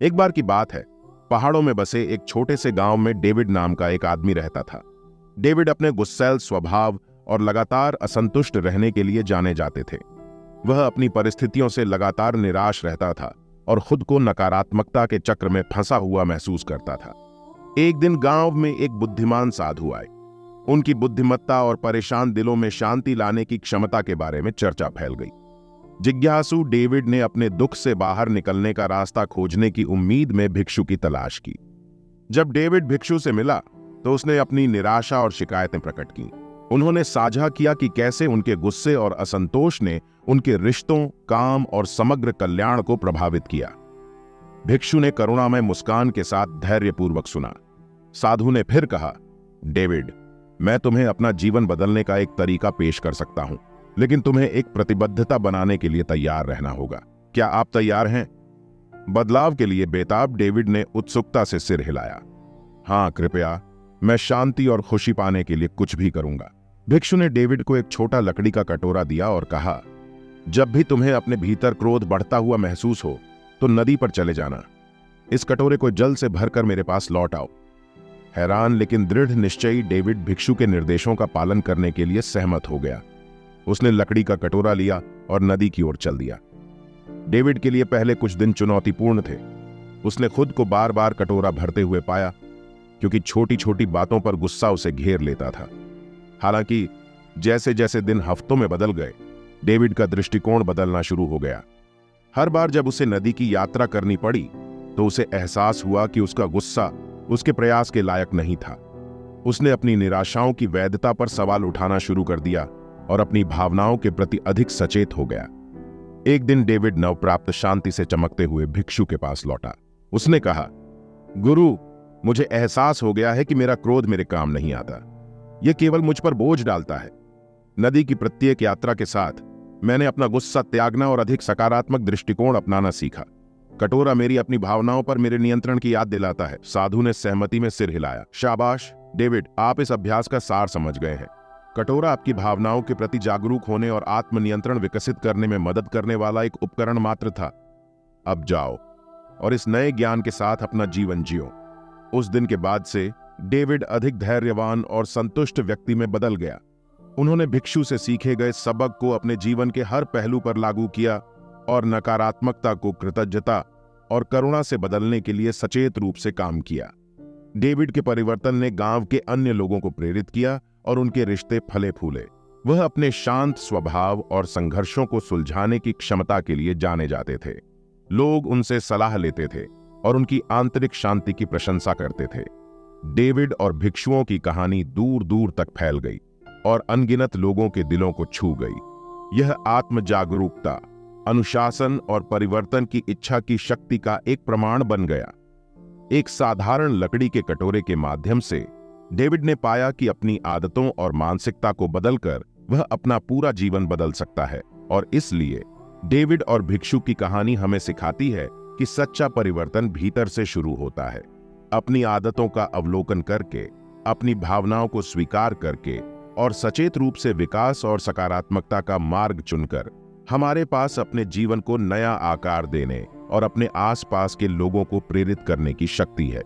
एक बार की बात है, पहाड़ों में बसे एक छोटे से गांव में डेविड नाम का एक आदमी रहता था। डेविड अपने गुस्सैल स्वभाव और लगातार असंतुष्ट रहने के लिए जाने जाते थे। वह अपनी परिस्थितियों से लगातार निराश रहता था और खुद को नकारात्मकता के चक्र में फंसा हुआ महसूस करता था। एक दिन गांव में एक बुद्धिमान साधु आए। उनकी बुद्धिमत्ता और परेशान दिलों में शांति लाने की क्षमता के बारे में चर्चा फैल गई। जिज्ञासु डेविड ने अपने दुख से बाहर निकलने का रास्ता खोजने की उम्मीद में भिक्षु की तलाश की। जब डेविड भिक्षु से मिला तो उसने अपनी निराशा और शिकायतें प्रकट की। उन्होंने साझा किया कि कैसे उनके गुस्से और असंतोष ने उनके रिश्तों, काम और समग्र कल्याण को प्रभावित किया। भिक्षु ने करुणामय मुस्कान के साथ धैर्यपूर्वक सुना। साधु ने फिर कहा, डेविड, मैं तुम्हें अपना जीवन बदलने का एक तरीका पेश कर सकता हूं, लेकिन तुम्हें एक प्रतिबद्धता बनाने के लिए तैयार रहना होगा। क्या आप तैयार हैं? बदलाव के लिए बेताब डेविड ने उत्सुकता से सिर हिलाया। हां, कृपया, मैं शांति और खुशी पाने के लिए कुछ भी करूंगा। भिक्षु ने डेविड को एक छोटा लकड़ी का कटोरा दिया और कहा, जब भी तुम्हें अपने भीतर क्रोध बढ़ता हुआ महसूस हो तो नदी पर चले जाना। इस कटोरे को जल से भरकर मेरे पास लौट आओ। हैरान लेकिन दृढ़ निश्चयी डेविड भिक्षु के निर्देशों का पालन करने के लिए सहमत हो गया। उसने लकड़ी का कटोरा लिया और नदी की ओर चल दिया। डेविड के लिए पहले कुछ दिन चुनौतीपूर्ण थे। उसने खुद को बार बार कटोरा भरते हुए पाया, क्योंकि छोटी छोटी बातों पर गुस्सा उसे घेर लेता था। हालांकि जैसे जैसे दिन हफ्तों में बदल गए, डेविड का दृष्टिकोण बदलना शुरू हो गया। हर बार जब उसे नदी की यात्रा करनी पड़ी तो उसे एहसास हुआ कि उसका गुस्सा उसके प्रयास के लायक नहीं था। उसने अपनी निराशाओं की वैधता पर सवाल उठाना शुरू कर दिया और अपनी भावनाओं के प्रति अधिक सचेत हो गया। एक दिन डेविड नवप्राप्त शांति से चमकते हुए भिक्षु के पास लौटा। उसने कहा, गुरु, मुझे एहसास हो गया है कि मेरा क्रोध मेरे काम नहीं आता। यह केवल मुझ पर बोझ डालता है। नदी की प्रत्येक यात्रा के साथ मैंने अपना गुस्सा त्यागना और अधिक सकारात्मक दृष्टिकोण अपनाना सीखा। कटोरा मेरी अपनी भावनाओं पर मेरे नियंत्रण की याद दिलाता है। साधु ने सहमति में सिर हिलाया। शाबाश डेविड, आप इस अभ्यास का सार समझ गए हैं। कटोरा आपकी भावनाओं के प्रति जागरूक होने और आत्मनियंत्रण विकसित करने में मदद करने वाला एक उपकरण मात्र था। अब जाओ और इस नए ज्ञान के साथ अपना जीवन जियो। उस दिन के बाद से डेविड अधिक धैर्यवान और संतुष्ट व्यक्ति में बदल गया। उन्होंने भिक्षु से सीखे गए सबक को अपने जीवन के हर पहलू पर लागू किया और नकारात्मकता को कृतज्ञता और करुणा से बदलने के लिए सचेत रूप से काम किया। डेविड के परिवर्तन ने गांव के अन्य लोगों को प्रेरित किया और उनके रिश्ते फले फूले। वह अपने शांत स्वभाव और संघर्षों को सुलझाने की क्षमता के लिए जाने जाते थे। लोग उनसे सलाह लेते थे और उनकी आंतरिक शांति की प्रशंसा करते थे। डेविड और भिक्षुओं की कहानी दूर दूर तक फैल गई और अनगिनत लोगों के दिलों को छू गई। यह आत्म जागरूकता, अनुशासन और परिवर्तन की इच्छा की शक्ति का एक प्रमाण बन गया। एक साधारण लकड़ी के कटोरे के माध्यम से डेविड ने पाया कि अपनी आदतों और मानसिकता को बदलकर वह अपना पूरा जीवन बदल सकता है। और इसलिए डेविड और भिक्षु की कहानी हमें सिखाती है कि सच्चा परिवर्तन भीतर से शुरू होता है। अपनी आदतों का अवलोकन करके, अपनी भावनाओं को स्वीकार करके और सचेत रूप से विकास और सकारात्मकता का मार्ग चुनकर हमारे पास अपने जीवन को नया आकार देने और अपने आसपास के लोगों को प्रेरित करने की शक्ति है।